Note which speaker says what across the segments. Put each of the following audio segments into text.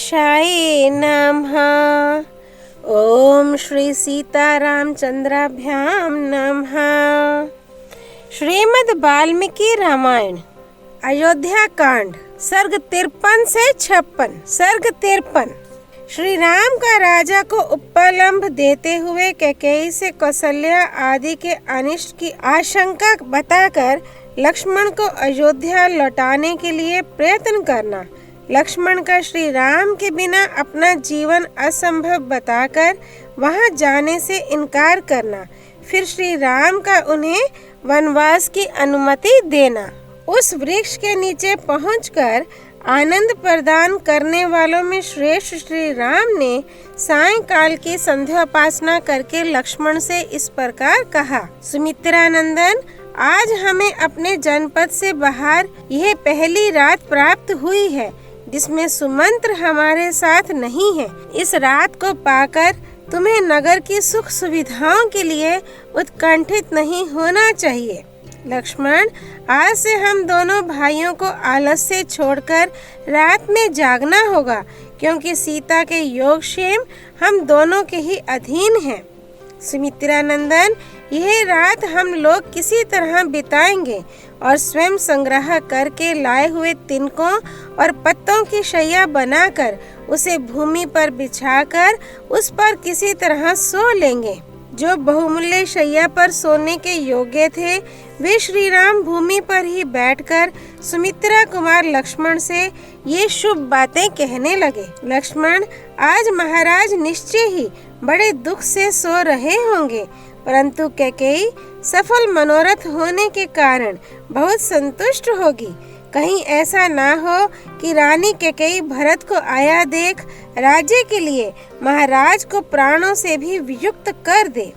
Speaker 1: गणेशाय नमः। ओम श्री सीतारामचंद्राभ्यां नमः। श्रीमद् वाल्मीकि रामायण अयोध्या कांड सर्ग 53 से 56। सर्ग 53। श्री राम का राजा को उपलम्भ देते हुए कैकेयी से कौशल्या आदि के अनिष्ट की आशंका बताकर लक्ष्मण को अयोध्या लौटाने के लिए प्रयत्न करना। लक्ष्मण का श्री राम के बिना अपना जीवन असंभव बताकर वहां जाने से इनकार करना। फिर श्री राम का उन्हें वनवास की अनुमति देना। उस वृक्ष के नीचे पहुंचकर आनंद प्रदान करने वालों में श्रेष्ठ श्री राम ने सायंकाल की संध्योपासना करके लक्ष्मण से इस प्रकार कहा। सुमित्रा नंदन, आज हमें अपने जनपद से बाहर यह पहली रात प्राप्त हुई है जिसमें सुमंत्र हमारे साथ नहीं है। इस रात को पाकर तुम्हें नगर की सुख सुविधाओं के लिए उत्कंठित नहीं होना चाहिए। लक्ष्मण, आज से हम दोनों भाइयों को आलस्य छोड़कर रात में जागना होगा, क्योंकि सीता के योगक्षेम हम दोनों के ही अधीन है। सुमित्रा नंदन, यह रात हम लोग किसी तरह बिताएंगे और स्वयं संग्रह करके लाए हुए तिनकों और पत्तों की शैया बनाकर उसे भूमि पर बिछाकर उस पर किसी तरह सो लेंगे। जो बहुमूल्य शैया पर सोने के योग्य थे वे श्री राम भूमि पर ही बैठकर सुमित्रा कुमार लक्ष्मण से ये शुभ बातें कहने लगे। लक्ष्मण, आज महाराज निश्चय ही बड़े दुख से सो रहे होंगे, परंतु कैकेयी सफल मनोरथ होने के कारण बहुत संतुष्ट होगी। कहीं ऐसा ना हो कि रानी कैकेयी भरत को आया देख राज्य के लिए महाराज को प्राणों से भी वियुक्त कर दे।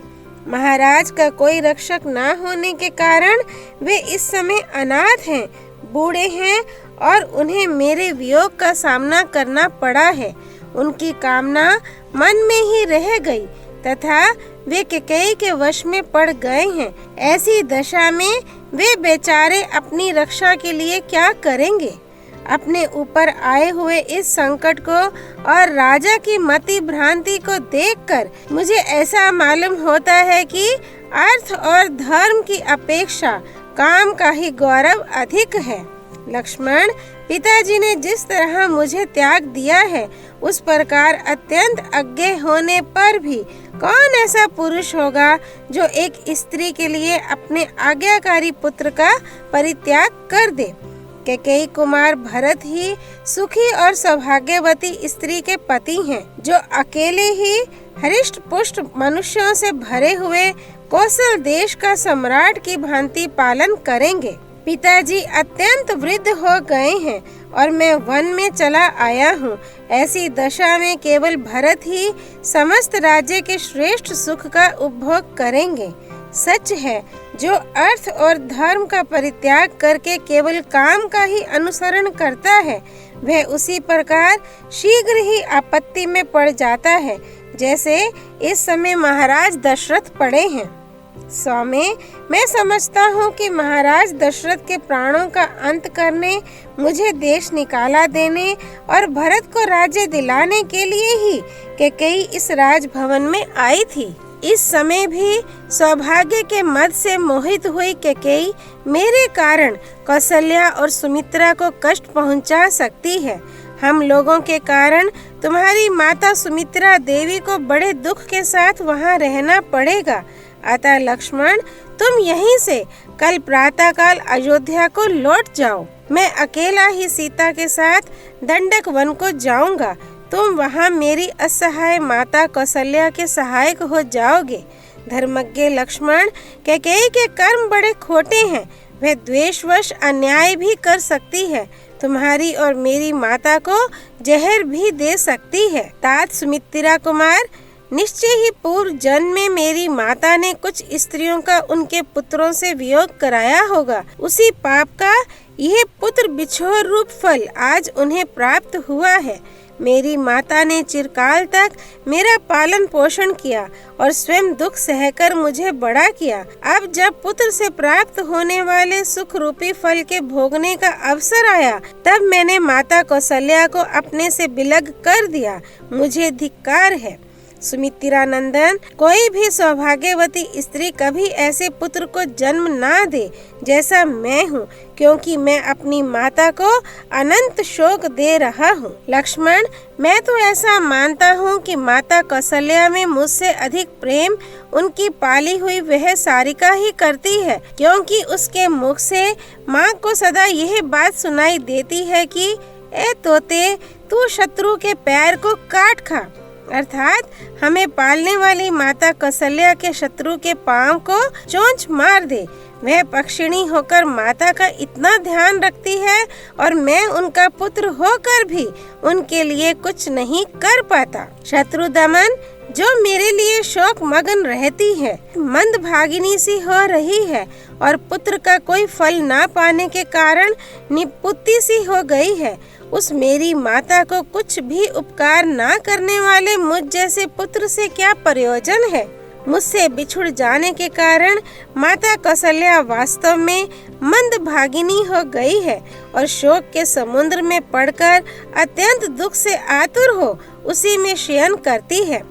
Speaker 1: महाराज का कोई रक्षक ना होने के कारण वे इस समय अनाथ हैं, बूढ़े हैं और उन्हें मेरे वियोग का सामना करना पड़ा है। उनकी कामना मन में ही रह गई तथा वे कैकेयी के वश में पड़ गए हैं। ऐसी दशा में वे बेचारे अपनी रक्षा के लिए क्या करेंगे। अपने ऊपर आए हुए इस संकट को और राजा की मति भ्रांति को देखकर मुझे ऐसा मालूम होता है कि अर्थ और धर्म की अपेक्षा काम का ही गौरव अधिक है। लक्ष्मण, पिताजी ने जिस तरह मुझे त्याग दिया है उस प्रकार अत्यंत अज्ञे होने पर भी कौन ऐसा पुरुष होगा जो एक स्त्री के लिए अपने आज्ञाकारी पुत्र का परित्याग कर दे। कैकेयी कुमार भरत ही सुखी और सौभाग्यवती स्त्री के पति हैं, जो अकेले ही हरिष्ट पुष्ट मनुष्यों से भरे हुए कौशल देश का सम्राट की भांति पालन करेंगे। पिताजी अत्यंत वृद्ध हो गए हैं और मैं वन में चला आया हूँ। ऐसी दशा में केवल भरत ही समस्त राज्य के श्रेष्ठ सुख का उपभोग करेंगे। सच है, जो अर्थ और धर्म का परित्याग करके केवल काम का ही अनुसरण करता है वह उसी प्रकार शीघ्र ही आपत्ति में पड़ जाता है, जैसे इस समय महाराज दशरथ पड़े हैं। स्वामी, मैं समझता हूँ कि महाराज दशरथ के प्राणों का अंत करने, मुझे देश निकाला देने और भरत को राज्य दिलाने के लिए ही कैकेयी इस राजभवन में आई थी। इस समय भी सौभाग्य के मद से मोहित हुई कैकेयी मेरे कारण कौशल्या और सुमित्रा को कष्ट पहुंचा सकती है। हम लोगों के कारण तुम्हारी माता सुमित्रा देवी को बड़े दुख के साथ वहां रहना पड़ेगा। अतः लक्ष्मण, तुम यहीं से कल प्रातःकाल अयोध्या को लौट जाओ। मैं अकेला ही सीता के साथ दंडक वन को जाऊंगा। तुम वहां मेरी असहाय माता कौशल्या के सहायक हो जाओगे। धर्मज्ञ लक्ष्मण, कैकेयी के कर्म बड़े खोटे हैं, वह द्वेषवश अन्याय भी कर सकती है। तुम्हारी और मेरी माता को जहर भी दे सकती है। तात सुमित्रा कुमार, निश्चय ही पूर्व जन्म में मेरी माता ने कुछ स्त्रियों का उनके पुत्रों से वियोग कराया होगा। उसी पाप का यह पुत्र बिछोह रूप फल आज उन्हें प्राप्त हुआ है। मेरी माता ने चिरकाल तक मेरा पालन पोषण किया और स्वयं दुख सहकर मुझे बड़ा किया। अब जब पुत्र से प्राप्त होने वाले सुख रूपी फल के भोगने का अवसर आया, तब मैंने माता कौशल्या को अपने से बिलग कर दिया। मुझे धिक्कार है। सुमित्रा नंदन, कोई भी सौभाग्यवती स्त्री कभी ऐसे पुत्र को जन्म ना दे जैसा मैं हूँ, क्योंकि मैं अपनी माता को अनंत शोक दे रहा हूँ। लक्ष्मण, मैं तो ऐसा मानता हूँ कि माता कौशल्या में मुझसे अधिक प्रेम उनकी पाली हुई वह सारिका ही करती है, क्योंकि उसके मुख से माँ को सदा यह बात सुनाई देती है कि ए तोते, तू शत्रु के पैर को काट खा, अर्थात हमें पालने वाली माता कौशल्या के शत्रु के पांव को चोंच मार दे। वह पक्षिणी होकर माता का इतना ध्यान रखती है और मैं उनका पुत्र होकर भी उनके लिए कुछ नहीं कर पाता। शत्रु दमन, जो मेरे लिए शोक मगन रहती है, मंद भागिनी सी हो रही है और पुत्र का कोई फल ना पाने के कारण निपुत्ति सी हो गई है, उस मेरी माता को कुछ भी उपकार ना करने वाले मुझ जैसे पुत्र से क्या प्रयोजन है। मुझसे बिछुड़ जाने के कारण माता कौशल्या वास्तव में मंद भागिनी हो गई है और शोक के समुद्र में पड़कर अत्यंत दुख से आतुर हो उसी में शयन करती है।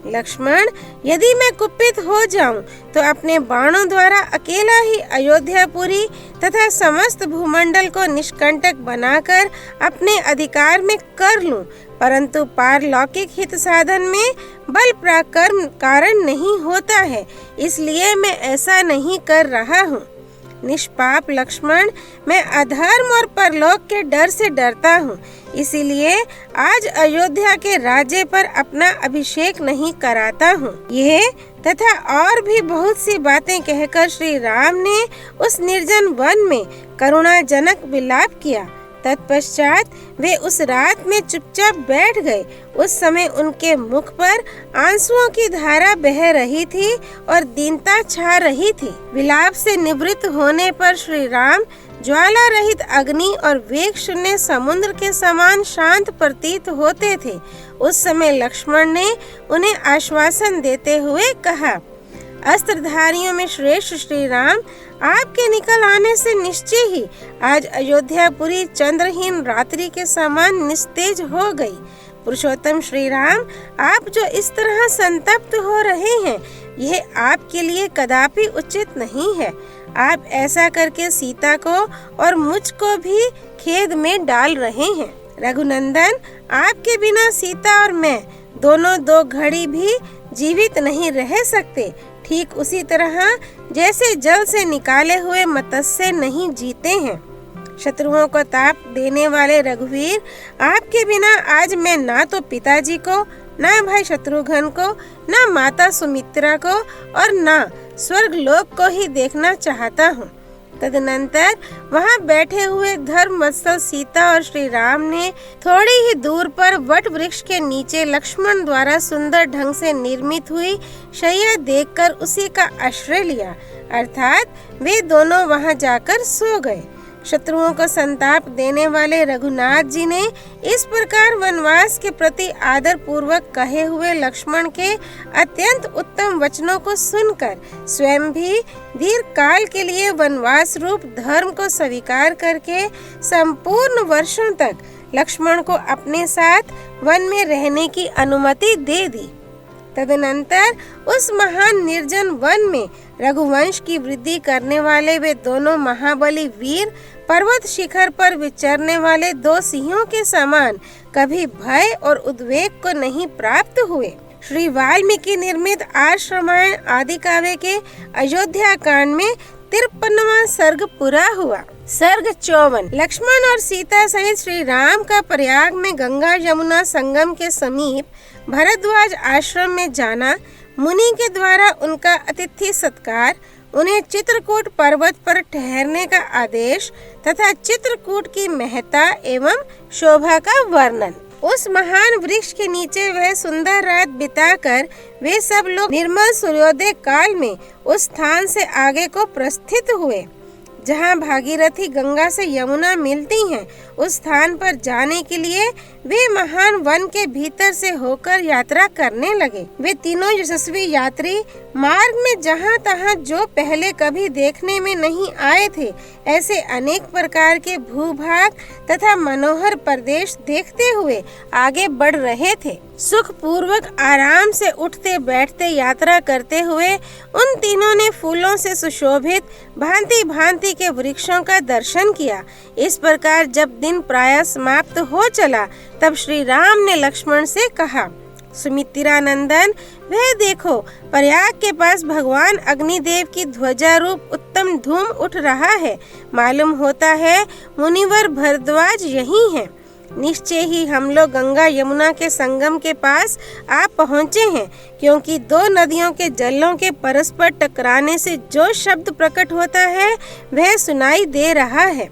Speaker 1: लक्ष्मण, यदि मैं कुपित हो जाऊं तो अपने बाणों द्वारा अकेला ही अयोध्यापुरी तथा समस्त भूमंडल को निष्कंटक बनाकर अपने अधिकार में कर लूं, परंतु पारलौकिक हित साधन में बल पराक्रम कारण नहीं होता है, इसलिए मैं ऐसा नहीं कर रहा हूँ। निष्पाप लक्ष्मण, मैं अधर्म और परलोक के डर से डरता हूँ, इसीलिए आज अयोध्या के राज्य पर अपना अभिषेक नहीं कराता हूँ। यह तथा और भी बहुत सी बातें कहकर श्री राम ने उस निर्जन वन में करुणाजनक विलाप किया। तत्पश्चात वे उस रात में चुपचाप बैठ गए। उस समय उनके मुख पर आंसुओं की धारा बह रही थी और दीनता छा रही थी। विलाप से निवृत्त होने पर श्री राम ज्वाला रहित अग्नि और वेग शून्य समुद्र के समान शांत प्रतीत होते थे। उस समय लक्ष्मण ने उन्हें आश्वासन देते हुए कहा, अस्त्रधारियों में श्रेष्ठ श्री राम, आपके निकल आने से निश्चय ही आज अयोध्यापुरी चंद्रहीन रात्रि के समान निस्तेज हो गई। पुरुषोत्तम श्री राम, आप जो इस तरह संतप्त हो रहे हैं, यह आपके लिए कदापि उचित नहीं है। आप ऐसा करके सीता को और मुझको भी खेद में डाल रहे हैं। रघुनंदन, आपके बिना सीता और मैं दोनों दो घड़ी भी जीवित नहीं रह सकते। ठीक उसी तरह जैसे जल से निकाले हुए मत्स्य नहीं जीते हैं। शत्रुओं को ताप देने वाले रघुवीर, आपके बिना आज मैं ना तो पिताजी को, ना भाई शत्रुघ्न को, ना माता सुमित्रा को और ना स्वर्ग लोक को ही देखना चाहता हूँ। तदनंतर वहां बैठे हुए धर्मवत्सल सीता और श्री राम ने थोड़ी ही दूर पर वट वृक्ष के नीचे लक्ष्मण द्वारा सुंदर ढंग से निर्मित हुई शैया देखकर उसी का आश्रय लिया, अर्थात वे दोनों वहां जाकर सो गए। शत्रुओं को संताप देने वाले रघुनाथ जी ने इस प्रकार वनवास के प्रति आदर पूर्वक कहे हुए लक्ष्मण के अत्यंत उत्तम वचनों को सुनकर स्वयं भी दीर्घ काल के लिए वनवास रूप धर्म को स्वीकार करके संपूर्ण वर्षों तक लक्ष्मण को अपने साथ वन में रहने की अनुमति दे दी। तदनंतर उस महान निर्जन वन में रघुवंश की वृद्धि करने वाले वे दोनों महाबली वीर पर्वत शिखर पर विचरने वाले दो सिंहों के समान कभी भय और उद्वेग को नहीं प्राप्त हुए। श्री वाल्मीकि निर्मित आर्ष रामायण आदि काव्य के अयोध्या कांड में 53वां सर्ग पूरा हुआ। सर्ग 54। लक्ष्मण और सीता सहित श्री राम का प्रयाग में गंगा यमुना संगम के समीप भरद्वाज आश्रम में जाना, मुनि के द्वारा उनका अतिथि सत्कार, उन्हें चित्रकूट पर्वत पर ठहरने का आदेश तथा चित्रकूट की महत्ता एवं शोभा का वर्णन। उस महान वृक्ष के नीचे वह सुंदर रात बिताकर वे सब लोग निर्मल सूर्योदय काल में उस स्थान से आगे को प्रस्थित हुए। जहाँ भागीरथी गंगा से यमुना मिलती हैं, उस स्थान पर जाने के लिए वे महान वन के भीतर से होकर यात्रा करने लगे। वे तीनों यशस्वी यात्री मार्ग में जहाँ तहाँ जो पहले कभी देखने में नहीं आए थे, ऐसे अनेक प्रकार के भूभाग तथा मनोहर प्रदेश देखते हुए आगे बढ़ रहे थे। सुख पूर्वक आराम से उठते बैठते यात्रा करते हुए उन तीनों ने फूलों से सुशोभित भांति भांति के वृक्षों का दर्शन किया। इस प्रकार जब दिन प्रायः समाप्त हो चला, तब श्री राम ने लक्ष्मण से कहा, सुमित्रा नंदन, वह देखो, प्रयाग के पास भगवान अग्निदेव की ध्वजा रूप उत्तम धूम उठ रहा है। मालूम होता है मुनिवर भरद्वाज यही हैं। निश्चय ही हम लोग गंगा यमुना के संगम के पास आ पहुँचे हैं, क्योंकि दो नदियों के जलों के परस्पर टकराने से जो शब्द प्रकट होता है वह सुनाई दे रहा है।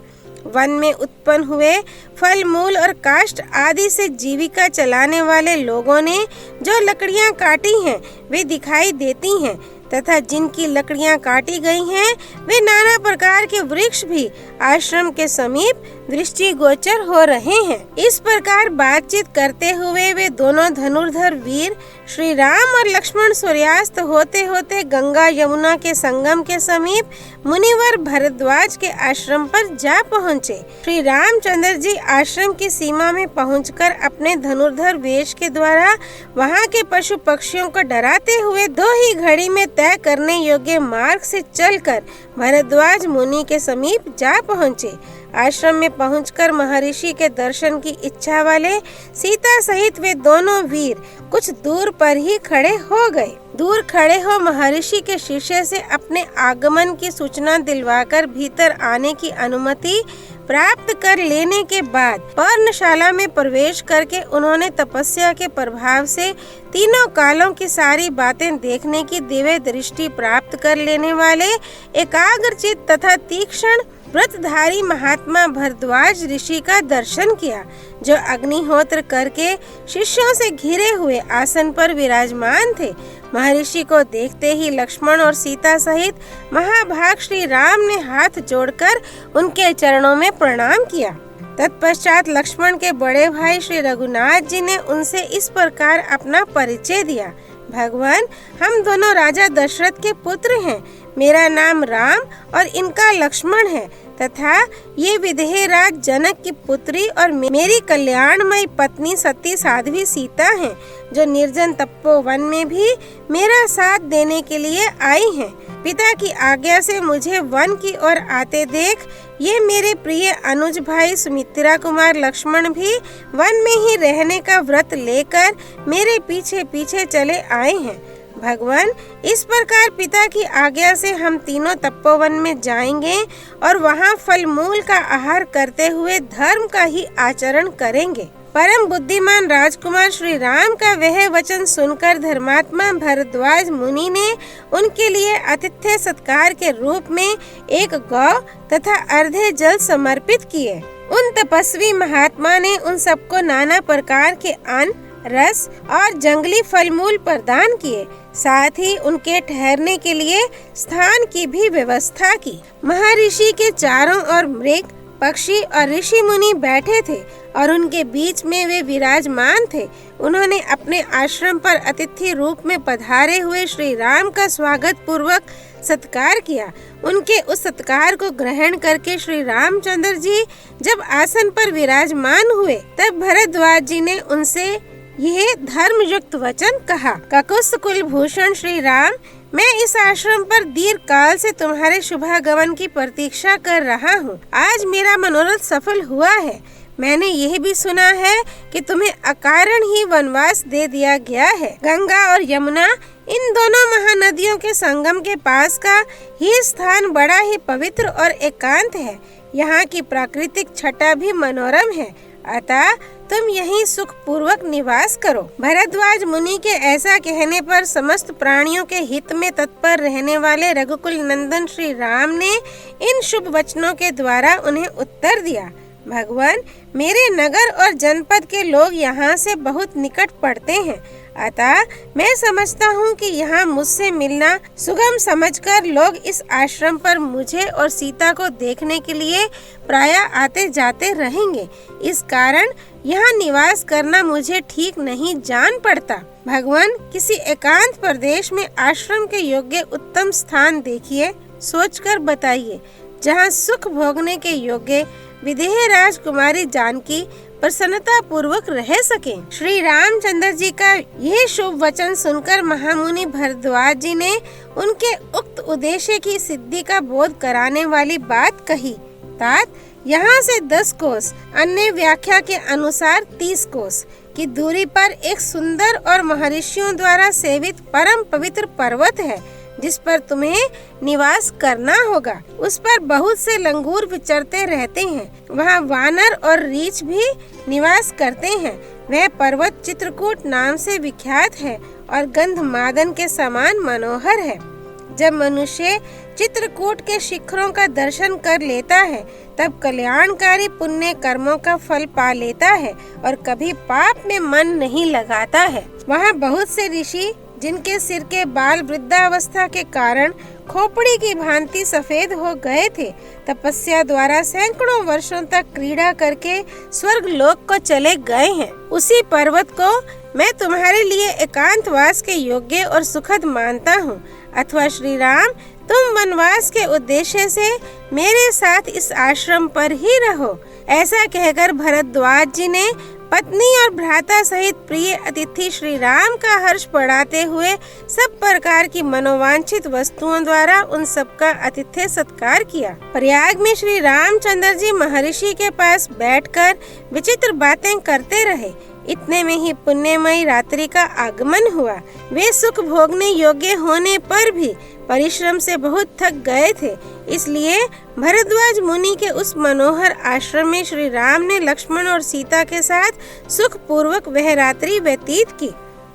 Speaker 1: वन में उत्पन्न हुए फल मूल और काष्ठ आदि से जीविका चलाने वाले लोगों ने जो लकड़ियां काटी हैं वे दिखाई देती हैं, तथा जिनकी लकड़ियां काटी गई हैं वे नाना प्रकार के वृक्ष भी आश्रम के समीप दृष्टिगोचर हो रहे हैं। इस प्रकार बातचीत करते हुए वे दोनों धनुर्धर वीर श्री राम और लक्ष्मण सूर्यास्त होते होते गंगा यमुना के संगम के समीप मुनिवर भरद्वाज के आश्रम पर जा पहुँचे। श्री रामचंद्र जी आश्रम की सीमा में पहुंचकर अपने धनुर्धर वेश के द्वारा वहां के पशु पक्षियों को डराते हुए 2 ही घड़ी में तय करने योग्य मार्ग से चलकर भरद्वाज मुनि के समीप जा पहुँचे। आश्रम में पहुंचकर महर्षि के दर्शन की इच्छा वाले सीता सहित वे दोनों वीर कुछ दूर पर ही खड़े हो गए। दूर खड़े हो महर्षि के शिष्य से अपने आगमन की सूचना दिलवाकर भीतर आने की अनुमति प्राप्त कर लेने के बाद पर्णशाला में प्रवेश करके उन्होंने तपस्या के प्रभाव से तीनों कालों की सारी बातें देखने की दिव्य दृष्टि प्राप्त कर लेने वाले एकाग्रचित तथा तीक्ष्ण व्रतधारी महात्मा भरद्वाज ऋषि का दर्शन किया, जो अग्निहोत्र करके शिष्यों से घिरे हुए आसन पर विराजमान थे। महर्षि को देखते ही लक्ष्मण और सीता सहित महाभाग श्री राम ने हाथ जोड़कर उनके चरणों में प्रणाम किया। तत्पश्चात लक्ष्मण के बड़े भाई श्री रघुनाथ जी ने उनसे इस प्रकार अपना परिचय दिया। भगवान, हम दोनों राजा दशरथ के पुत्र हैं। मेरा नाम राम और इनका लक्ष्मण है, तथा ये विदेहराज जनक की पुत्री और मेरी कल्याणमयी पत्नी सती साध्वी सीता हैं, जो निर्जन तपोवन में भी मेरा साथ देने के लिए आई हैं। पिता की आज्ञा से मुझे वन की ओर आते देख ये मेरे प्रिय अनुज भाई सुमित्रा कुमार लक्ष्मण भी वन में ही रहने का व्रत लेकर मेरे पीछे पीछे चले आए हैं। भगवान, इस प्रकार पिता की आज्ञा से हम तीनों तपोवन में जाएंगे और वहाँ फल मूल का आहार करते हुए धर्म का ही आचरण करेंगे। परम बुद्धिमान राजकुमार श्री राम का वह वचन सुनकर धर्मात्मा भरद्वाज मुनि ने उनके लिए आतिथ्य सत्कार के रूप में एक गौ तथा अर्धे जल समर्पित किए। उन तपस्वी महात्मा ने उन सबको नाना प्रकार के अन्न, रस और जंगली फल मूल प्रदान किए। साथ ही उनके ठहरने के लिए स्थान की भी व्यवस्था की। महर्षि के चारों ओर मृग, पक्षी और ऋषि मुनि बैठे थे और उनके बीच में वे विराजमान थे। उन्होंने अपने आश्रम पर अतिथि रूप में पधारे हुए श्री राम का स्वागत पूर्वक सत्कार किया। उनके उस सत्कार को ग्रहण करके श्री रामचंद्र जी जब आसन पर विराजमान हुए, तब भरद्वाज जी ने उनसे यह धर्म युक्त वचन कहा। ककुत्स कुलभूषण श्री राम, मैं इस आश्रम पर दीर्घ काल से तुम्हारे शुभागमन की प्रतीक्षा कर रहा हूँ। आज मेरा मनोरथ सफल हुआ है। मैंने यह भी सुना है कि तुम्हें अकारण ही वनवास दे दिया गया है। गंगा और यमुना, इन दोनों महानदियों के संगम के पास का ये स्थान बड़ा ही पवित्र और एकांत है। यहाँ की प्राकृतिक छटा भी मनोरम है, अतः तुम यहीं सुख पूर्वक निवास करो। भरद्वाज मुनि के ऐसा कहने पर समस्त प्राणियों के हित में तत्पर रहने वाले रघुकुल नंदन श्री राम ने इन शुभ वचनों के द्वारा उन्हें उत्तर दिया। भगवान, मेरे नगर और जनपद के लोग यहाँ से बहुत निकट पड़ते हैं, अतः मैं समझता हूँ कि यहाँ मुझसे मिलना सुगम समझकर लोग इस आश्रम पर मुझे और सीता को देखने के लिए प्रायः आते जाते रहेंगे। इस कारण यहाँ निवास करना मुझे ठीक नहीं जान पड़ता। भगवान, किसी एकांत प्रदेश में आश्रम के योग्य उत्तम स्थान देखिए, सोचकर बताइए, जहाँ सुख भोगने के योग्य विदेह राजकुमारी जानकी प्रसन्नता पूर्वक रह सके। श्री रामचंद्र जी का यह शुभ वचन सुनकर महामुनि भरद्वाज जी ने उनके उक्त उद्देश्य की सिद्धि का बोध कराने वाली बात कही। तात, यहाँ से 10 कोस, अन्य व्याख्या के अनुसार 30 कोस की दूरी पर एक सुंदर और महर्षियों द्वारा सेवित परम पवित्र पर्वत है, जिस पर तुम्हें निवास करना होगा। उस पर बहुत से लंगूर विचरते रहते हैं, वहाँ वानर और रीछ भी निवास करते हैं। वह पर्वत चित्रकूट नाम से विख्यात है और गंधमादन के समान मनोहर है। जब मनुष्य चित्रकूट के शिखरों का दर्शन कर लेता है, तब कल्याणकारी पुण्य कर्मों का फल पा लेता है और कभी पाप में मन नहीं लगाता है। वहाँ बहुत से ऋषि, जिनके सिर के बाल वृद्धावस्था के कारण खोपड़ी की भांति सफेद हो गए थे, तपस्या द्वारा सैकड़ों वर्षों तक क्रीड़ा करके स्वर्ग लोक को चले गए हैं। उसी पर्वत को मैं तुम्हारे लिए एकांतवास के योग्य और सुखद मानता हूँ। अथवा श्री राम, तुम वनवास के उद्देश्य से मेरे साथ इस आश्रम पर ही रहो। ऐसा कहकर भरद्वाज जी ने पत्नी और भ्राता सहित प्रिय अतिथि श्री राम का हर्ष बढ़ाते हुए सब प्रकार की मनोवांछित वस्तुओं द्वारा उन सबका आतिथ्य सत्कार किया। प्रयाग में श्री रामचंद्र जी महर्षि के पास बैठकर विचित्र बातें करते रहे। इतने में ही पुण्यमयी रात्रि का आगमन हुआ। वे सुख भोगने योग्य होने पर भी परिश्रम से बहुत थक गए थे, इसलिए भरद्वाज मुनि के उस मनोहर आश्रम में श्री राम ने लक्ष्मण और सीता के साथ सुख पूर्वक वह रात्रि व्यतीत की।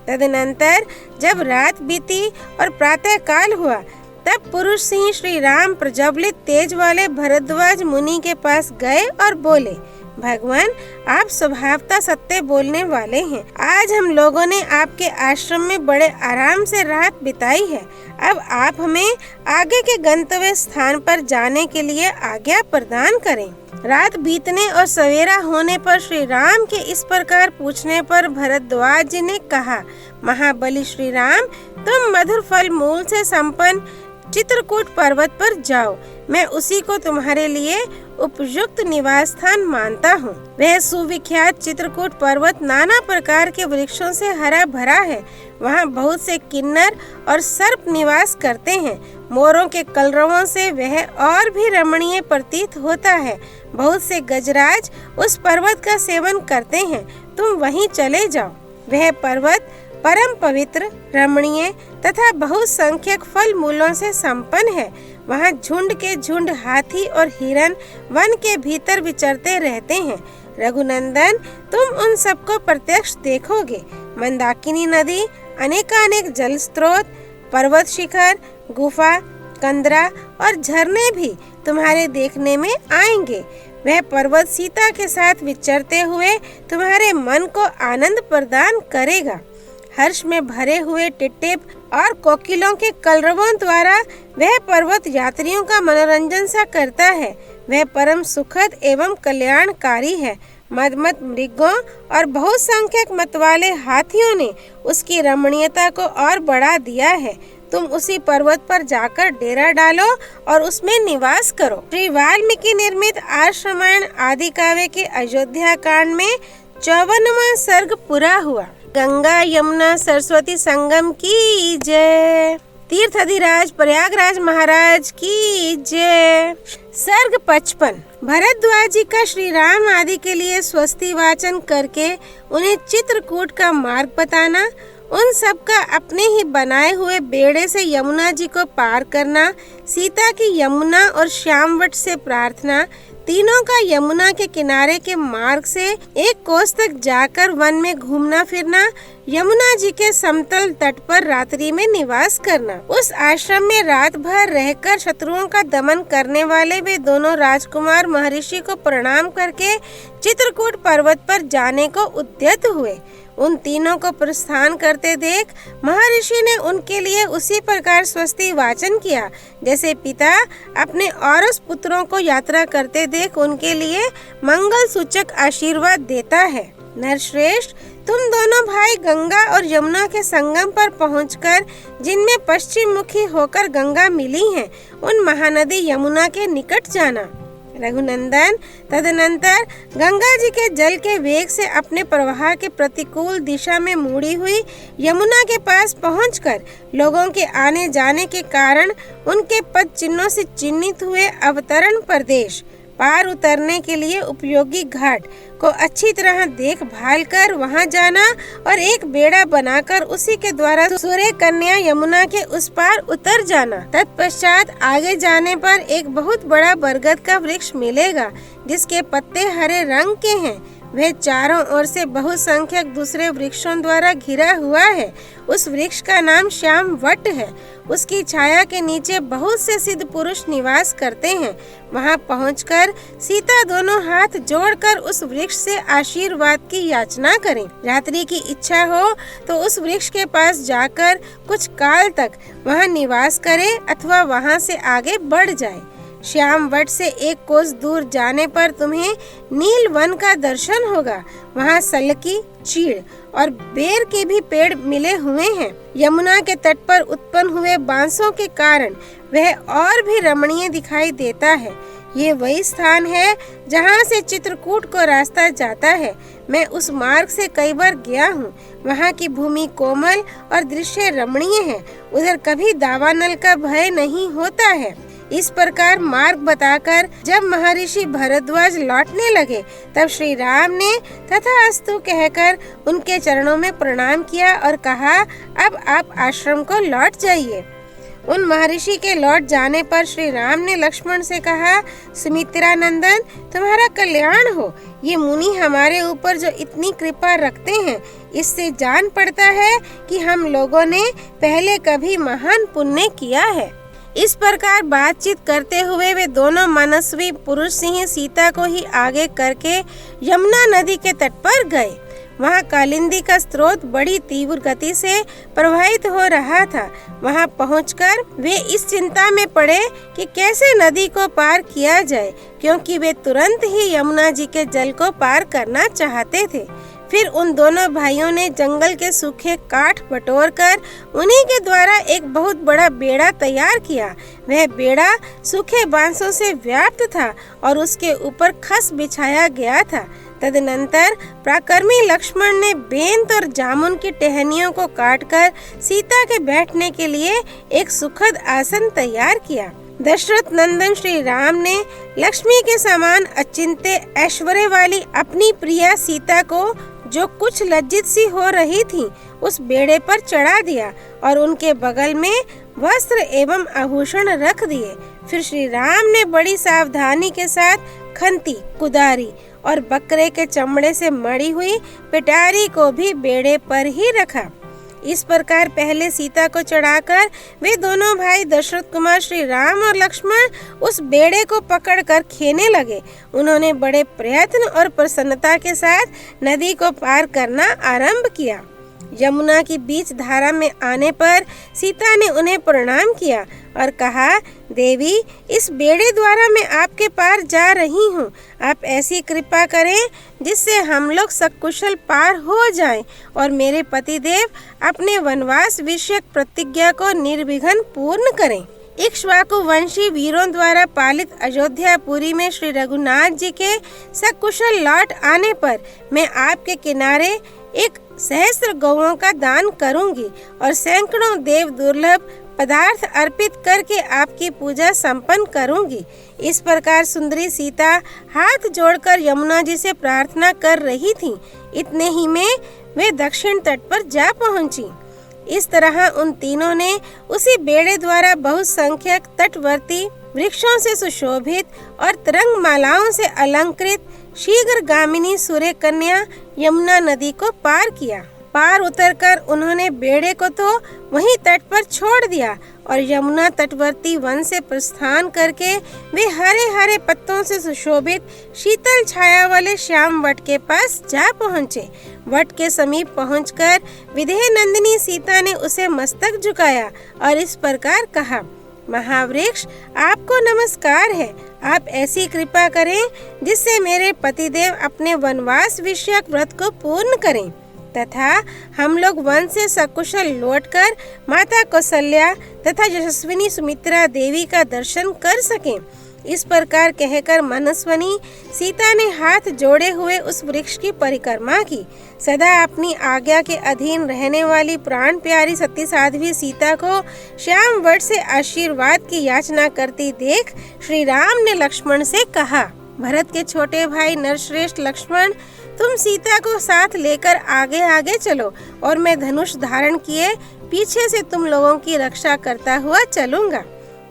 Speaker 1: तदनंतर जब रात बीती और प्रातः काल हुआ, तब पुरुष सिंह श्री राम प्रज्वलित तेज वाले भरद्वाज मुनि के पास गए और बोले, भगवान, आप स्वभावतः सत्य बोलने वाले हैं। आज हम लोगों ने आपके आश्रम में बड़े आराम से रात बिताई है। अब आप हमें आगे के गंतव्य स्थान पर जाने के लिए आज्ञा प्रदान करें। रात बीतने और सवेरा होने पर श्री राम के इस प्रकार पूछने पर भरद्वाज जी ने कहा, महाबली श्री राम, तुम मधुर फल मूल से संपन्न चित्रकूट पर्वत पर जाओ। मैं उसी को तुम्हारे लिए उपयुक्त निवास स्थान मानता हूँ। वह सुविख्यात चित्रकूट पर्वत नाना प्रकार के वृक्षों से हरा भरा है। वहाँ बहुत से किन्नर और सर्प निवास करते हैं। मोरों के कलरवों से वह और भी रमणीय प्रतीत होता है। बहुत से गजराज उस पर्वत का सेवन करते हैं। तुम वहीं चले जाओ। वह पर्वत परम पवित्र, रमणीय तथा बहुसंख्यक फल मूलों से संपन्न है। वहाँ झुंड के झुंड हाथी और हिरन वन के भीतर विचरते रहते हैं। रघुनंदन, तुम उन सबको प्रत्यक्ष देखोगे। मंदाकिनी नदी, अनेकानेक जल स्रोत, पर्वत शिखर, गुफा, कंदरा और झरने भी तुम्हारे देखने में आएंगे। वह पर्वत सीता के साथ विचरते हुए तुम्हारे मन को आनंद प्रदान करेगा। हर्ष में भरे हुए टिट्टिप और कोकिलों के कलरवों द्वारा वह पर्वत यात्रियों का मनोरंजन सा करता है। वह परम सुखद एवं कल्याणकारी है। मदमत मृगों और बहुसंख्यक मतवाले हाथियों ने उसकी रमणीयता को और बढ़ा दिया है। तुम उसी पर्वत पर जाकर डेरा डालो और उसमें निवास करो। श्री वाल्मीकि निर्मित आर्ष रामायण आदि काव्य के अयोध्या कांड में 54वां सर्ग पूरा हुआ। गंगा यमुना सरस्वती संगम की जय। तीर्थाधिराज प्रयागराज महाराज की जय। सर्ग 55। भरद्वाज जी का श्री राम आदि के लिए स्वस्ति वाचन करके उन्हें चित्रकूट का मार्ग बताना, उन सब का अपने ही बनाए हुए बेड़े से यमुना जी को पार करना, सीता की यमुना और श्यामवट से प्रार्थना, तीनों का यमुना के किनारे के मार्ग से 1 कोस तक जाकर वन में घूमना फिरना, यमुना जी के समतल तट पर रात्रि में निवास करना। उस आश्रम में रात भर रहकर शत्रुओं का दमन करने वाले वे दोनों राजकुमार महर्षि को प्रणाम करके चित्रकूट पर्वत पर जाने को उद्यत हुए। उन तीनों को प्रस्थान करते देख महर्षि ने उनके लिए उसी प्रकार स्वस्ति वाचन किया जैसे पिता अपने औरस पुत्रों को यात्रा करते देख उनके लिए मंगल सूचक आशीर्वाद देता है। नरश्रेष्ठ, तुम दोनों भाई गंगा और यमुना के संगम पर पहुंचकर, जिनमें पश्चिम मुखी होकर गंगा मिली है, उन महानदी यमुना के निकट जाना। रघुनंदन, तदनंतर गंगा जी के जल के वेग से अपने प्रवाह के प्रतिकूल दिशा में मुड़ी हुई यमुना के पास पहुंचकर लोगों के आने जाने के कारण उनके पद चिन्हों से चिन्हित हुए अवतरण प्रदेश पार उतरने के लिए उपयोगी घाट को अच्छी तरह देखभाल कर वहां जाना और एक बेड़ा बनाकर उसी के द्वारा सूर्य कन्या यमुना के उस पार उतर जाना। तत्पश्चात आगे जाने पर एक बहुत बड़ा बरगद का वृक्ष मिलेगा जिसके पत्ते हरे रंग के हैं। वह चारों ओर से बहुसंख्यक दूसरे वृक्षों द्वारा घिरा हुआ है। उस वृक्ष का नाम श्याम वट है। उसकी छाया के नीचे बहुत से सिद्ध पुरुष निवास करते हैं। वहां पहुंचकर सीता दोनों हाथ जोड़कर उस वृक्ष से आशीर्वाद की याचना करें। रात्रि की इच्छा हो तो उस वृक्ष के पास जाकर कुछ काल तक वहां निवास करे अथवा वहां से आगे बढ़ जाए। श्याम वट से 1 कोस दूर जाने पर तुम्हें नील वन का दर्शन होगा। वहाँ सलकी, चीड़ और बेर के भी पेड़ मिले हुए हैं। यमुना के तट पर उत्पन्न हुए बांसों के कारण वह और भी रमणीय दिखाई देता है। ये वही स्थान है जहाँ से चित्रकूट को रास्ता जाता है। मैं उस मार्ग से कई बार गया हूँ। वहाँ की भूमि कोमल और दृश्य रमणीय है। उधर कभी दावानल का भय नहीं होता है। इस प्रकार मार्ग बताकर जब महर्षि भरद्वाज लौटने लगे तब श्री राम ने तथास्तु कहकर उनके चरणों में प्रणाम किया और कहा, अब आप आश्रम को लौट जाइए। उन महर्षि के लौट जाने पर श्री राम ने लक्ष्मण से कहा, सुमित्रा नंदन, तुम्हारा कल्याण हो। ये मुनि हमारे ऊपर जो इतनी कृपा रखते हैं, इससे जान पड़ता है कि हम लोगों ने पहले कभी महान पुण्य किया है। इस प्रकार बातचीत करते हुए वे दोनों मनस्वी पुरुष सिंह सीता को ही आगे करके यमुना नदी के तट पर गए। वहाँ कालिंदी का स्रोत बड़ी तीव्र गति से प्रवाहित हो रहा था। वहाँ पहुंचकर वे इस चिंता में पड़े कि कैसे नदी को पार किया जाए, क्योंकि वे तुरंत ही यमुना जी के जल को पार करना चाहते थे। फिर उन दोनों भाइयों ने जंगल के सूखे काठ बटोरकर उन्हीं के द्वारा एक बहुत बड़ा बेड़ा तैयार किया। वह बेड़ा सूखे बांसों से व्याप्त था और उसके ऊपर खस बिछाया गया था। तदनंतर पराक्रमी लक्ष्मण ने बेंत और जामुन की टहनियों को काटकर सीता के बैठने के लिए एक सुखद आसन तैयार किया। दशरथ नंदन श्री राम ने लक्ष्मी के समान अचिंत्य ऐश्वर्य वाली अपनी प्रिया सीता को, जो कुछ लज्जित सी हो रही थी, उस बेड़े पर चढ़ा दिया और उनके बगल में वस्त्र एवं आभूषण रख दिए। फिर श्री राम ने बड़ी सावधानी के साथ खंती, कुदारी और बकरे के चमड़े से मड़ी हुई पिटारी को भी बेड़े पर ही रखा। इस प्रकार पहले सीता को चढ़ाकर वे दोनों भाई दशरथ कुमार श्री राम और लक्ष्मण उस बेड़े को पकड़कर खेने लगे। उन्होंने बड़े प्रयत्न और प्रसन्नता के साथ नदी को पार करना आरंभ किया। यमुना की बीच धारा में आने पर सीता ने उन्हें प्रणाम किया और कहा, देवी, इस बेड़े द्वारा मैं आपके पार जा रही हूँ। आप ऐसी कृपा करें जिससे हम लोग सकुशल पार हो जाएं और मेरे पतिदेव अपने वनवास विषयक प्रतिज्ञा को निर्विघ्न पूर्ण करें। इक्ष्वाकु वंशी वीरों द्वारा पालित अयोध्यापुरी में श्री रघुनाथ जी के सकुशल लौट आने पर मैं आपके किनारे एक सहस्त्र गौओं का दान करूंगी और सैकड़ों देव दुर्लभ पदार्थ अर्पित करके आपकी पूजा संपन्न करूंगी। इस प्रकार सुंदरी सीता हाथ जोड़कर यमुना जी से प्रार्थना कर रही थी। इतने ही में वे दक्षिण तट पर जा पहुंची। इस तरह उन तीनों ने उसी बेड़े द्वारा बहुसंख्यक तटवर्ती वृक्षों से सुशोभित और तरंग मालाओं से अलंकृत शीघ्रगामिनी सूर्य कन्या यमुना नदी को पार किया। पार उतरकर उन्होंने बेड़े को तो वहीं तट पर छोड़ दिया और यमुना तटवर्ती वन से प्रस्थान करके वे हरे हरे पत्तों से सुशोभित शीतल छाया वाले श्याम वट के पास जा पहुँचे। वट के समीप पहुंचकर विदेह नंदिनी सीता ने उसे मस्तक झुकाया और इस प्रकार कहा, महावृक्ष, आपको नमस्कार है। आप ऐसी कृपा करें जिससे मेरे पतिदेव अपने वनवास विषयक व्रत को पूर्ण करें तथा हम लोग वन से सकुशल लौटकर माता कौशल्या तथा यशस्विनी सुमित्रा देवी का दर्शन कर सकें। इस प्रकार कहकर मनस्विनी सीता ने हाथ जोड़े हुए उस वृक्ष की परिक्रमा की। सदा अपनी आज्ञा के अधीन रहने वाली प्राण प्यारी सती साध्वी सीता को श्याम वट से आशीर्वाद की याचना करती देख श्री राम ने लक्ष्मण से कहा, भरत के छोटे भाई नरश्रेष्ठ लक्ष्मण, तुम सीता को साथ लेकर आगे आगे चलो और मैं धनुष धारण किए पीछे से तुम लोगों की रक्षा करता हुआ चलूंगा।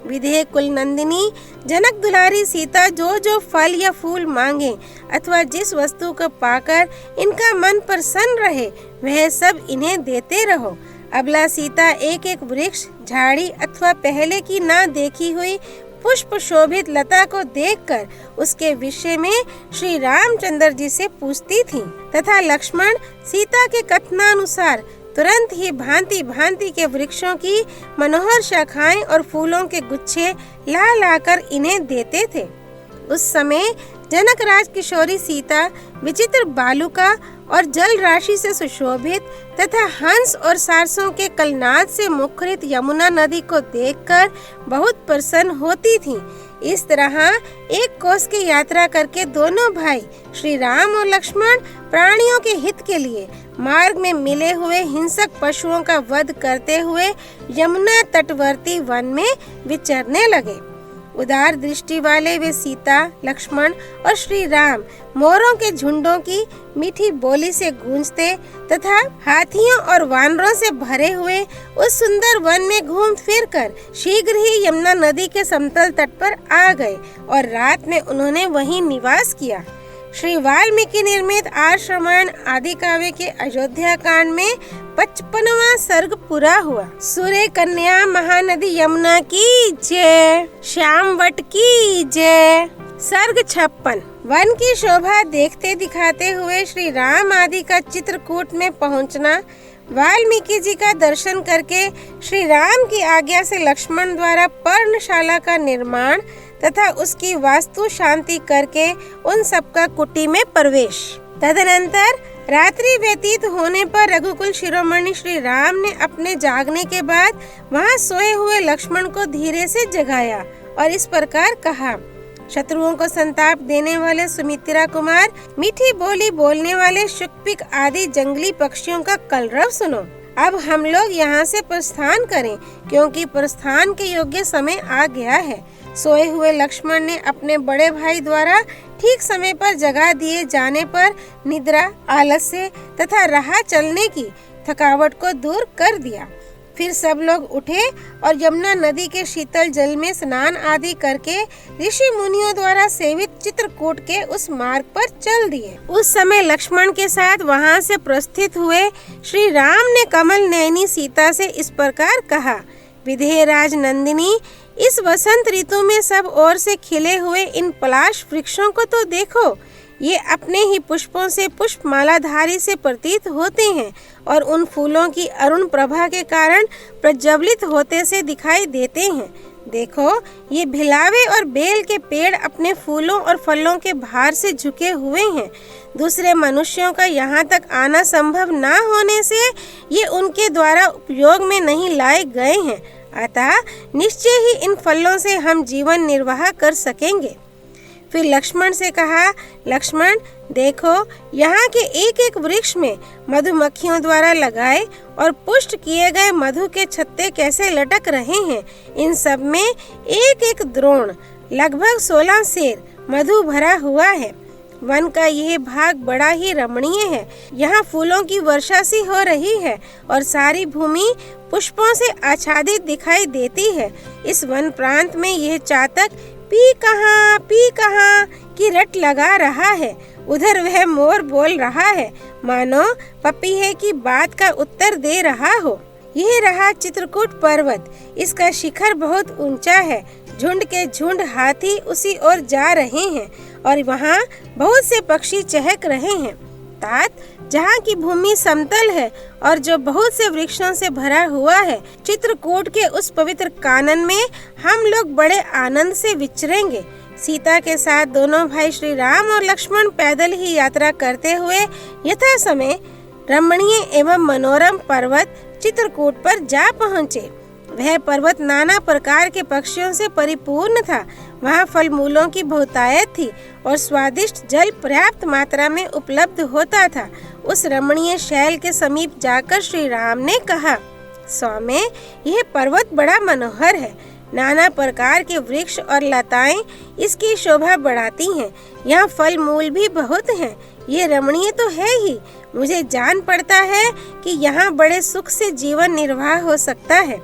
Speaker 1: विदेह कुल नंदिनी जनक दुलारी सीता जो जो फल या फूल मांगे अथवा जिस वस्तु को पाकर इनका मन प्रसन्न रहे वह सब इन्हें देते रहो। अबला सीता एक एक वृक्ष, झाड़ी अथवा पहले की ना देखी हुई पुष्प शोभित लता को देखकर उसके विषय में श्री रामचंद्र जी से पूछती थी तथा लक्ष्मण सीता के कथनानुसार तुरंत ही भांति भांति के वृक्षों की मनोहर शाखाएं और फूलों के गुच्छे ला लाकर इन्हें देते थे। उस समय जनक राज किशोरी सीता विचित्र बालुका और जल राशि से सुशोभित तथा हंस और सारसों के कलनाद से मुखरित यमुना नदी को देखकर बहुत प्रसन्न होती थी। इस तरह एक कोस की यात्रा करके दोनों भाई श्री राम और लक्ष्मण प्राणियों के हित के लिए मार्ग में मिले हुए हिंसक पशुओं का वध करते हुए यमुना तटवर्ती वन में विचरने लगे। उदार दृष्टि वाले वे सीता, लक्ष्मण और श्री राम मोरों के झुंडों की मीठी बोली से गूंजते तथा हाथियों और वानरों से भरे हुए उस सुंदर वन में घूम फिर कर शीघ्र ही यमुना नदी के समतल तट पर आ गए और रात में उन्होंने वहीं निवास किया। श्री वाल्मीकि निर्मित आर्ष रामायण आदि काव्य के अयोध्या कांड में 55वां सर्ग पूरा हुआ। सूर्य कन्या महानदी यमुना की जय, श्याम वट की जय। सर्ग 56। वन की शोभा देखते दिखाते हुए श्री राम आदि का चित्रकूट में पहुंचना, वाल्मीकि जी का दर्शन करके श्री राम की आज्ञा से लक्ष्मण द्वारा पर्णशाला का निर्माण तथा उसकी वास्तु शांति करके उन सबका कुटी में प्रवेश। तदनंतर रात्रि व्यतीत होने पर रघुकुल शिरोमणि श्री राम ने अपने जागने के बाद वहां सोए हुए लक्ष्मण को धीरे से जगाया और इस प्रकार कहा, शत्रुओं को संताप देने वाले सुमित्रा कुमार, मीठी बोली बोलने वाले शुकपिक आदि जंगली पक्षियों का कलरव सुनो। अब हम लोग यहाँ से प्रस्थान करें क्योंकि प्रस्थान के योग्य समय आ गया है। सोए हुए लक्ष्मण ने अपने बड़े भाई द्वारा ठीक समय पर जगा दिए जाने पर निद्रा, आलस्य तथा राह चलने की थकावट को दूर कर दिया। फिर सब लोग उठे और यमुना नदी के शीतल जल में स्नान आदि करके ऋषि मुनियों द्वारा सेवित चित्रकूट के उस मार्ग पर चल दिए। उस समय लक्ष्मण के साथ वहां से प्रस्थित हुए श्री राम ने कमल नयनी सीता से इस प्रकार कहा, विदेह राज नंदिनी, इस वसंत ऋतु में सब ओर से खिले हुए इन पलाश वृक्षों को तो देखो। ये अपने ही पुष्पों से पुष्पमालाधारी से प्रतीत होते हैं और उन फूलों की अरुण प्रभा के कारण प्रज्वलित होते से दिखाई देते हैं। देखो, ये भिलावे और बेल के पेड़ अपने फूलों और फलों के भार से झुके हुए हैं। दूसरे मनुष्यों का यहाँ तक आना संभव ना होने से ये उनके द्वारा उपयोग में नहीं लाए गए हैं। अतः निश्चय ही इन फलों से हम जीवन निर्वाह कर सकेंगे। फिर लक्ष्मण से कहा, लक्ष्मण देखो, यहाँ के एक एक वृक्ष में मधुमक्खियों द्वारा लगाए और पुष्ट किए गए मधु के छत्ते कैसे लटक रहे हैं। इन सब में एक एक द्रोण लगभग 16 सेर मधु भरा हुआ है। वन का यह भाग बड़ा ही रमणीय है। यहाँ फूलों की वर्षा सी हो रही है और सारी भूमि पुष्पों से आच्छादित दिखाई देती है। इस वन प्रांत में यह चातक पी कहाँ की रट लगा रहा है। उधर वह मोर बोल रहा है, मानो पपीहे की बात का उत्तर दे रहा हो। यह रहा चित्रकूट पर्वत। इसका शिखर बहुत ऊंचा है। झुंड के झुंड हाथी उसी ओर जा रहे हैं और वहाँ बहुत से पक्षी चहक रहे हैं। तात जहाँ की भूमि समतल है और जो बहुत से वृक्षों से भरा हुआ है, चित्रकूट के उस पवित्र कानन में हम लोग बड़े आनंद से विचरेंगे। सीता के साथ दोनों भाई श्री राम और लक्ष्मण पैदल ही यात्रा करते हुए यथा समय रमणीय एवं मनोरम पर्वत चित्रकूट पर जा पहुँचे। वह पर्वत नाना प्रकार के पक्षियों से परिपूर्ण था। वहाँ फल मूलों की बहुतायत थी और स्वादिष्ट जल पर्याप्त मात्रा में उपलब्ध होता था। उस रमणीय शैल के समीप जाकर श्री राम ने कहा, स्वामी, यह पर्वत बड़ा मनोहर है। नाना प्रकार के वृक्ष और लताएं इसकी शोभा बढ़ाती हैं। यहाँ फल मूल भी बहुत हैं। ये रमणीय तो है ही। मुझे जान पड़ता है कि यहाँ बड़े सुख से जीवन निर्वाह हो सकता है।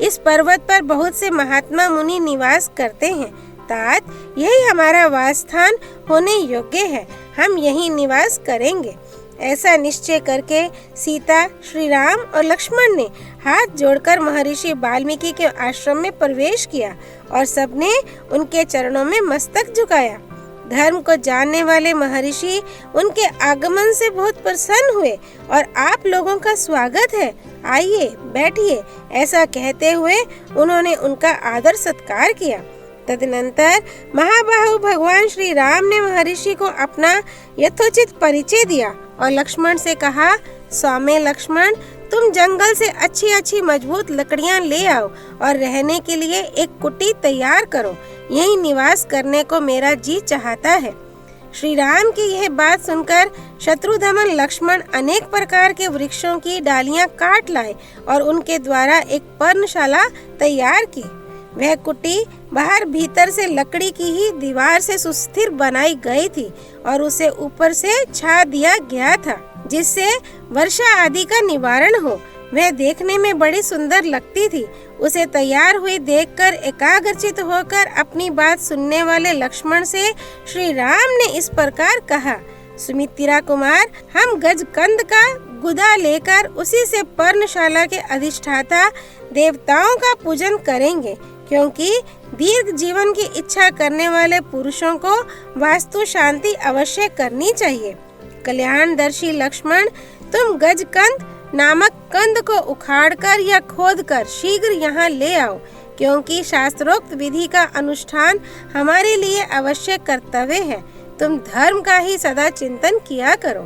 Speaker 1: इस पर्वत पर बहुत से महात्मा मुनि निवास करते हैं। तात यही हमारा वास स्थान होने योग्य है। हम यहीं निवास करेंगे। ऐसा निश्चय करके सीता, श्री राम और लक्ष्मण ने हाथ जोड़कर महर्षि वाल्मीकि के आश्रम में प्रवेश किया और सबने उनके चरणों में मस्तक झुकाया। धर्म को जानने वाले महर्षि उनके आगमन से बहुत प्रसन्न हुए और आप लोगों का स्वागत है, आइए बैठिए, ऐसा कहते हुए उन्होंने उनका आदर सत्कार किया। तदनंतर महाबाहु भगवान श्री राम ने महर्षि को अपना यथोचित परिचय दिया और लक्ष्मण से कहा, स्वामी लक्ष्मण, तुम जंगल से अच्छी मजबूत लकड़ियां ले आओ और रहने के लिए एक कुटी तैयार करो। यही निवास करने को मेरा जी चाहता है। श्री राम की यह बात सुनकर शत्रुधमन लक्ष्मण अनेक प्रकार के वृक्षों की डालियां काट लाए और उनके द्वारा एक पर्णशाला तैयार की। वह कुटी बाहर भीतर से लकड़ी की ही दीवार से सुस्थिर बनाई गई थी और उसे ऊपर से छा दिया गया था, जिससे वर्षा आदि का निवारण हो। वह देखने में बड़ी सुंदर लगती थी। उसे तैयार हुई देखकर एकाग्रचित होकर अपनी बात सुनने वाले लक्ष्मण से श्री राम ने इस प्रकार कहा, सुमित्रा कुमार, हम गजकंद का गुदा लेकर उसी से पर्णशाला के अधिष्ठाता देवताओं का पूजन करेंगे, क्योंकि दीर्घ जीवन की इच्छा करने वाले पुरुषों को वास्तु शांति अवश्य करनी चाहिए। कल्याणदर्शी लक्ष्मण, तुम गजकंद नामक कंद को उखाड़कर या खोदकर शीघ्र यहाँ ले आओ, क्योंकि शास्त्रोक्त विधि का अनुष्ठान हमारे लिए आवश्यक कर्तव्य है। तुम धर्म का ही सदा चिंतन किया करो।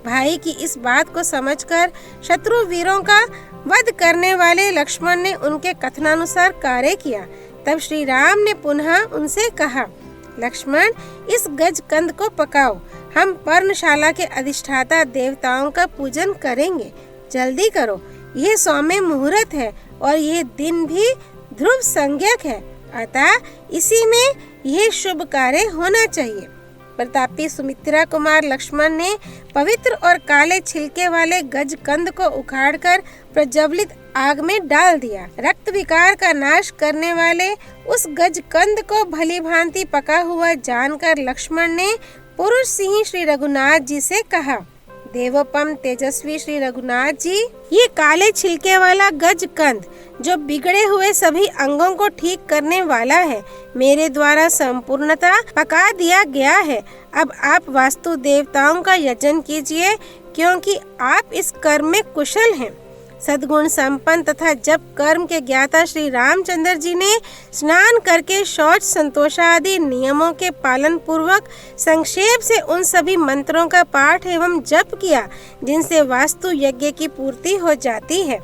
Speaker 1: भाई की इस बात को समझकर शत्रु वीरों का वध करने वाले लक्ष्मण ने उनके कथनानुसार कार्य किया। तब श्री राम ने पुनः उनसे कहा, लक्ष्मण, इस गजकंद को पकाओ। हम पर्णशाला के अधिष्ठाता देवताओं का पूजन करेंगे। जल्दी करो, यह सौम्य मुहूर्त है और यह दिन भी ध्रुव संज्ञक है, अतः इसी में यह शुभ कार्य होना चाहिए। प्रतापी सुमित्रा कुमार लक्ष्मण ने पवित्र और काले छिलके वाले गजकंद को उखाड़कर प्रज्वलित आग में डाल दिया। रक्त विकार का नाश करने वाले उस गजकंद को भली भांति पका हुआ जानकर लक्ष्मण ने पुरुष सिंह श्री रघुनाथ जी से कहा, देवोपम तेजस्वी श्री रघुनाथ जी, ये काले छिलके वाला गजकंद जो बिगड़े हुए सभी अंगों को ठीक करने वाला है, मेरे द्वारा संपूर्णता पका दिया गया है। अब आप वास्तु देवताओं का यजन कीजिए, क्योंकि आप इस कर्म में कुशल हैं। सद्गुण संपन्न तथा जप कर्म के ज्ञाता श्री रामचंद्र जी ने स्नान करके शौच संतोषादि नियमों के पालन पूर्वक संक्षेप से उन सभी मंत्रों का पाठ एवं जप किया जिनसे वास्तु यज्ञ की पूर्ति हो जाती है।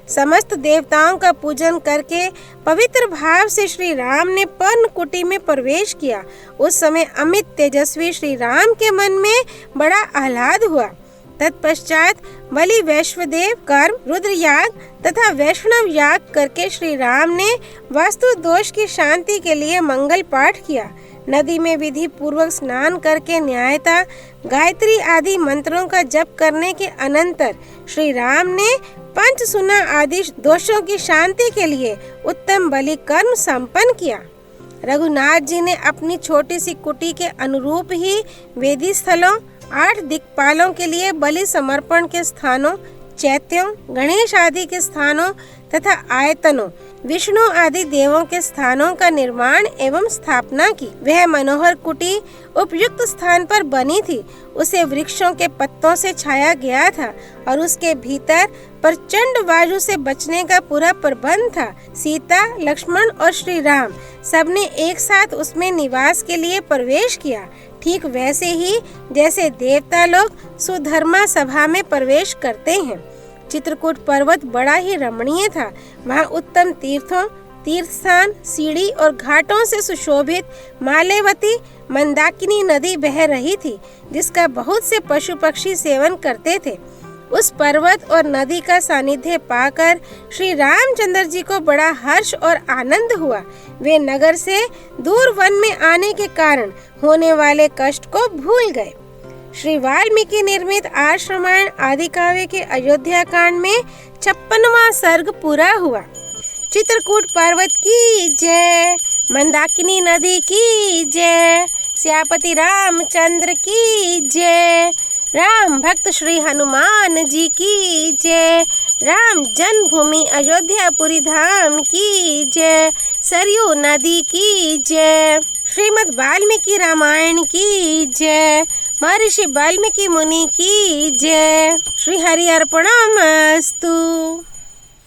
Speaker 1: समस्त देवताओं का पूजन करके पवित्र भाव से श्री राम ने पर्णकुटी में प्रवेश किया। उस समय अमित तेजस्वी श्री राम के मन में बड़ा आह्लाद हुआ। तत्पश्चात बलि वैश्वदेव कर्म, रुद्र याग तथा वैष्णव याग करके श्री राम ने वास्तु दोष की शांति के लिए मंगल पाठ किया। नदी में विधि पूर्वक स्नान करके न्यायता गायत्री आदि मंत्रों का जप करने के अनंतर श्री राम ने पंचसूना आदि दोषों की शांति के लिए उत्तम बलि कर्म संपन्न किया। रघुनाथ जी ने अपनी छोटी सी कुटी के अनुरूप ही वेदी स्थलों, 8 दिक्पालों के लिए बलि समर्पण के स्थानों, चैत्यों, गणेश आदि के स्थानों तथा आयतनों, विष्णु आदि देवों के स्थानों का निर्माण एवं स्थापना की। वह मनोहर कुटी उपयुक्त स्थान पर बनी थी। उसे वृक्षों के पत्तों से छाया गया था और उसके भीतर प्रचंड वायु से बचने का पूरा प्रबंध था। सीता, लक्ष्मण और श्री राम सबने एक साथ उसमें निवास के लिए प्रवेश किया। ठीक वैसे ही जैसे देवता लोग सुधर्मा सभा में प्रवेश करते हैं। चित्रकूट पर्वत बड़ा ही रमणीय था। वहाँ उत्तम तीर्थों, तीर्थ स्थान, सीढ़ी और घाटों से सुशोभित मालेवती मंदाकिनी नदी बह रही थी, जिसका बहुत से पशु पक्षी सेवन करते थे। उस पर्वत और नदी का सानिध्य पाकर श्री रामचंद्र जी को बड़ा हर्ष और आनंद हुआ। वे नगर से दूर वन में आने के कारण होने वाले कष्ट को भूल गए। श्री वाल्मीकि निर्मित आश्रमायण आदि काव्य के अयोध्या कांड में 56वां सर्ग पूरा हुआ। चित्रकूट पर्वत की जय, मंदाकिनी नदी की जय, सियापति रामचंद्र की जय, राम भक्त श्री हनुमान जी की जय, राम जन्मभूमि अयोध्यापुरी धाम की जय, सरयू नदी की जय, श्रीमद् वाल्मीकि रामायण की जय, महर्षि वाल्मीकि मुनि की जय। श्री हरि अर्पणमस्तु।